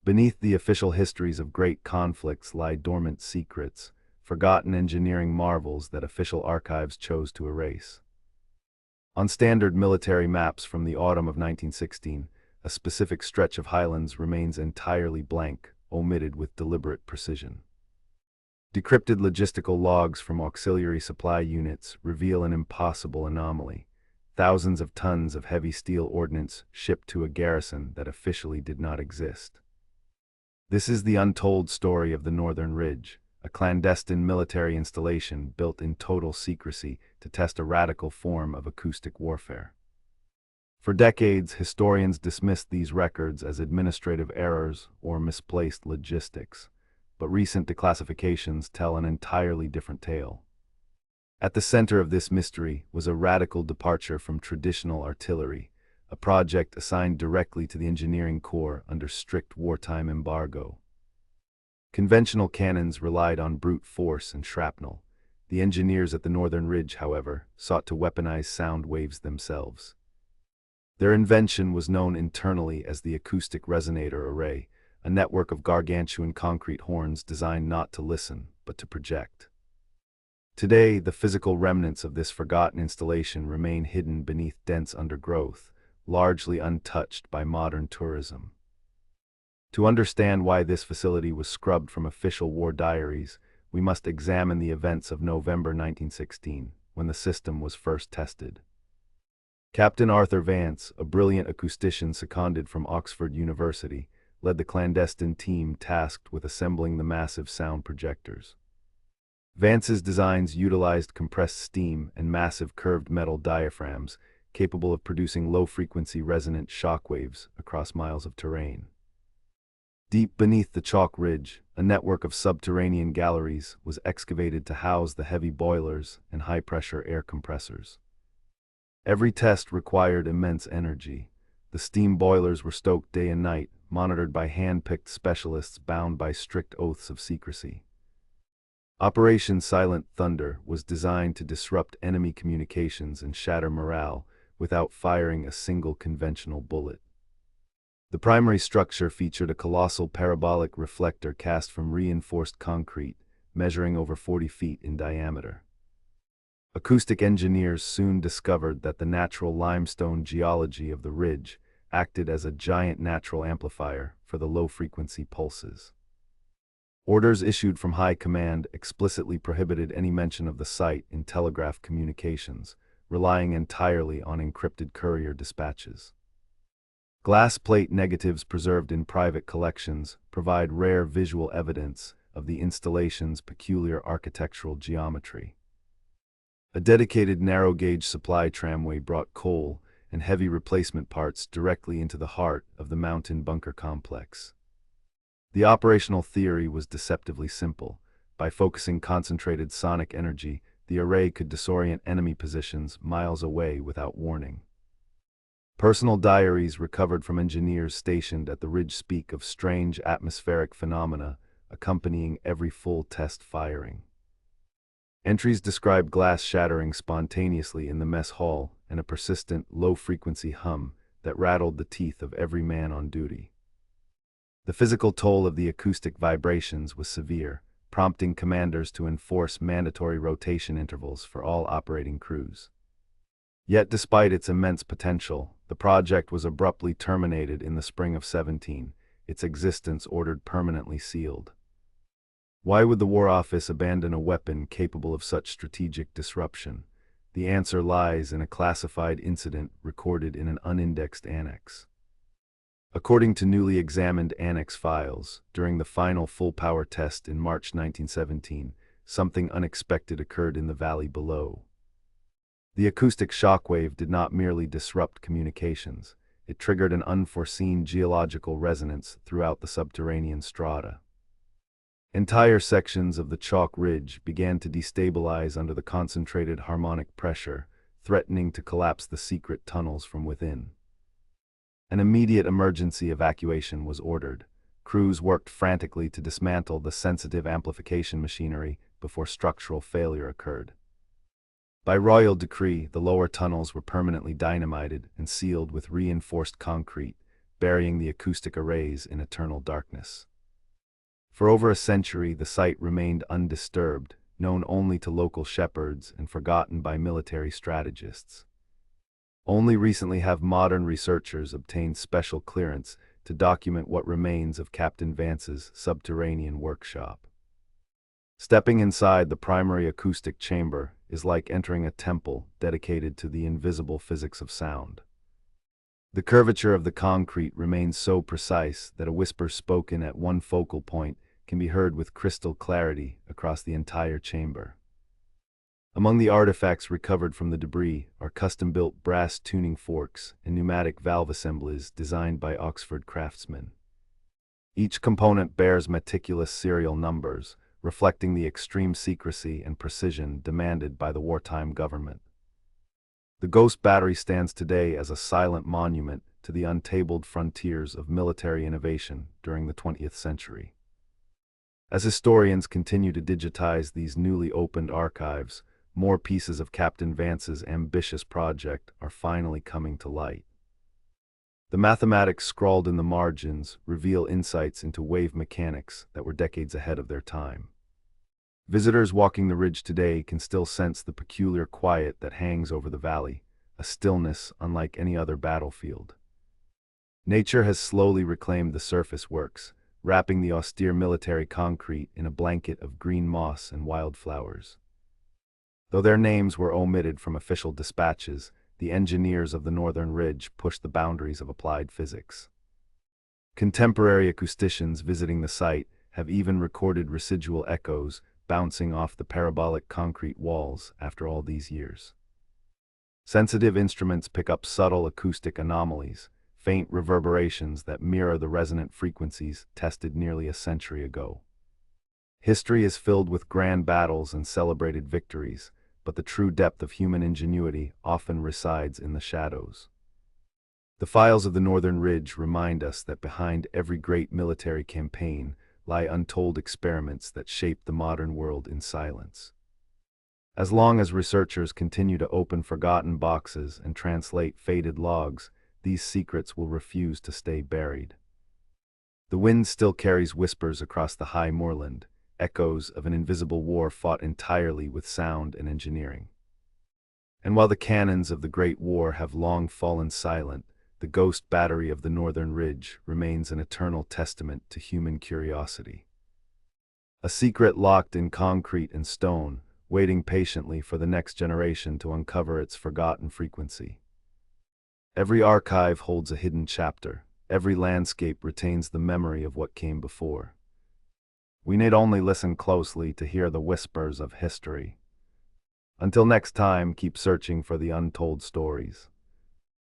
Beneath the official histories of great conflicts lie dormant secrets, forgotten engineering marvels that official archives chose to erase. On standard military maps from the autumn of 1916, a specific stretch of highlands remains entirely blank, omitted with deliberate precision. Decrypted logistical logs from auxiliary supply units reveal an impossible anomaly: thousands of tons of heavy steel ordnance shipped to a garrison that officially did not exist. This is the untold story of the Northern Ridge, a clandestine military installation built in total secrecy to test a radical form of acoustic warfare. For decades, historians dismissed these records as administrative errors or misplaced logistics, but recent declassifications tell an entirely different tale. At the center of this mystery was a radical departure from traditional artillery, a project assigned directly to the engineering corps under strict wartime embargo. Conventional cannons relied on brute force and shrapnel. The engineers at the Northern Ridge, however, sought to weaponize sound waves themselves. Their invention was known internally as the acoustic resonator array, a network of gargantuan concrete horns designed not to listen, but to project. Today, the physical remnants of this forgotten installation remain hidden beneath dense undergrowth, largely untouched by modern tourism. To understand why this facility was scrubbed from official war diaries, we must examine the events of November 1916, when the system was first tested. Captain Arthur Vance, a brilliant acoustician seconded from Oxford University, led the clandestine team tasked with assembling the massive sound projectors. Vance's designs utilized compressed steam and massive curved metal diaphragms, capable of producing low-frequency resonant shock waves across miles of terrain. Deep beneath the chalk ridge, a network of subterranean galleries was excavated to house the heavy boilers and high-pressure air compressors. Every test required immense energy. The steam boilers were stoked day and night, monitored by hand-picked specialists bound by strict oaths of secrecy. Operation Silent Thunder was designed to disrupt enemy communications and shatter morale without firing a single conventional bullet. The primary structure featured a colossal parabolic reflector cast from reinforced concrete, measuring over 40 feet in diameter. Acoustic engineers soon discovered that the natural limestone geology of the ridge acted as a giant natural amplifier for the low-frequency pulses. Orders issued from high command explicitly prohibited any mention of the site in telegraph communications, relying entirely on encrypted courier dispatches. Glass plate negatives preserved in private collections provide rare visual evidence of the installation's peculiar architectural geometry. A dedicated narrow-gauge supply tramway brought coal and heavy replacement parts directly into the heart of the mountain bunker complex. The operational theory was deceptively simple. By focusing concentrated sonic energy, the array could disorient enemy positions miles away without warning. Personal diaries recovered from engineers stationed at the ridge speak of strange atmospheric phenomena accompanying every full test firing. Entries describe glass shattering spontaneously in the mess hall and a persistent, low-frequency hum that rattled the teeth of every man on duty. The physical toll of the acoustic vibrations was severe, prompting commanders to enforce mandatory rotation intervals for all operating crews. Yet despite its immense potential, the project was abruptly terminated in the spring of 17, its existence ordered permanently sealed. Why would the War Office abandon a weapon capable of such strategic disruption? The answer lies in a classified incident recorded in an unindexed annex. According to newly examined annex files, during the final full-power test in March 1917, something unexpected occurred in the valley below. The acoustic shockwave did not merely disrupt communications, it triggered an unforeseen geological resonance throughout the subterranean strata. Entire sections of the chalk ridge began to destabilize under the concentrated harmonic pressure, threatening to collapse the secret tunnels from within. An immediate emergency evacuation was ordered. Crews worked frantically to dismantle the sensitive amplification machinery before structural failure occurred. By royal decree, the lower tunnels were permanently dynamited and sealed with reinforced concrete, burying the acoustic arrays in eternal darkness. For over a century, the site remained undisturbed, known only to local shepherds and forgotten by military strategists. Only recently have modern researchers obtained special clearance to document what remains of Captain Vance's subterranean workshop. Stepping inside the primary acoustic chamber is like entering a temple dedicated to the invisible physics of sound. The curvature of the concrete remains so precise that a whisper spoken at one focal point can be heard with crystal clarity across the entire chamber. Among the artifacts recovered from the debris are custom-built brass tuning forks and pneumatic valve assemblies designed by Oxford craftsmen. Each component bears meticulous serial numbers, reflecting the extreme secrecy and precision demanded by the wartime government. The Ghost Battery stands today as a silent monument to the untabled frontiers of military innovation during the 20th century. As historians continue to digitize these newly opened archives, more pieces of Captain Vance's ambitious project are finally coming to light. The mathematics scrawled in the margins reveal insights into wave mechanics that were decades ahead of their time. Visitors walking the ridge today can still sense the peculiar quiet that hangs over the valley, a stillness unlike any other battlefield. Nature has slowly reclaimed the surface works, wrapping the austere military concrete in a blanket of green moss and wildflowers. Though their names were omitted from official dispatches, the engineers of the Northern Ridge pushed the boundaries of applied physics. Contemporary acousticians visiting the site have even recorded residual echoes bouncing off the parabolic concrete walls after all these years. Sensitive instruments pick up subtle acoustic anomalies, faint reverberations that mirror the resonant frequencies tested nearly a century ago. History is filled with grand battles and celebrated victories, but the true depth of human ingenuity often resides in the shadows. The files of the Northern Ridge remind us that behind every great military campaign lie untold experiments that shaped the modern world in silence. As long as researchers continue to open forgotten boxes and translate faded logs, these secrets will refuse to stay buried. The wind still carries whispers across the high moorland, echoes of an invisible war fought entirely with sound and engineering. And while the cannons of the Great War have long fallen silent, the Ghost Battery of the Northern Ridge remains an eternal testament to human curiosity. A secret locked in concrete and stone, waiting patiently for the next generation to uncover its forgotten frequency. Every archive holds a hidden chapter. Every landscape retains the memory of what came before. We need only listen closely to hear the whispers of history. Until next time, keep searching for the untold stories.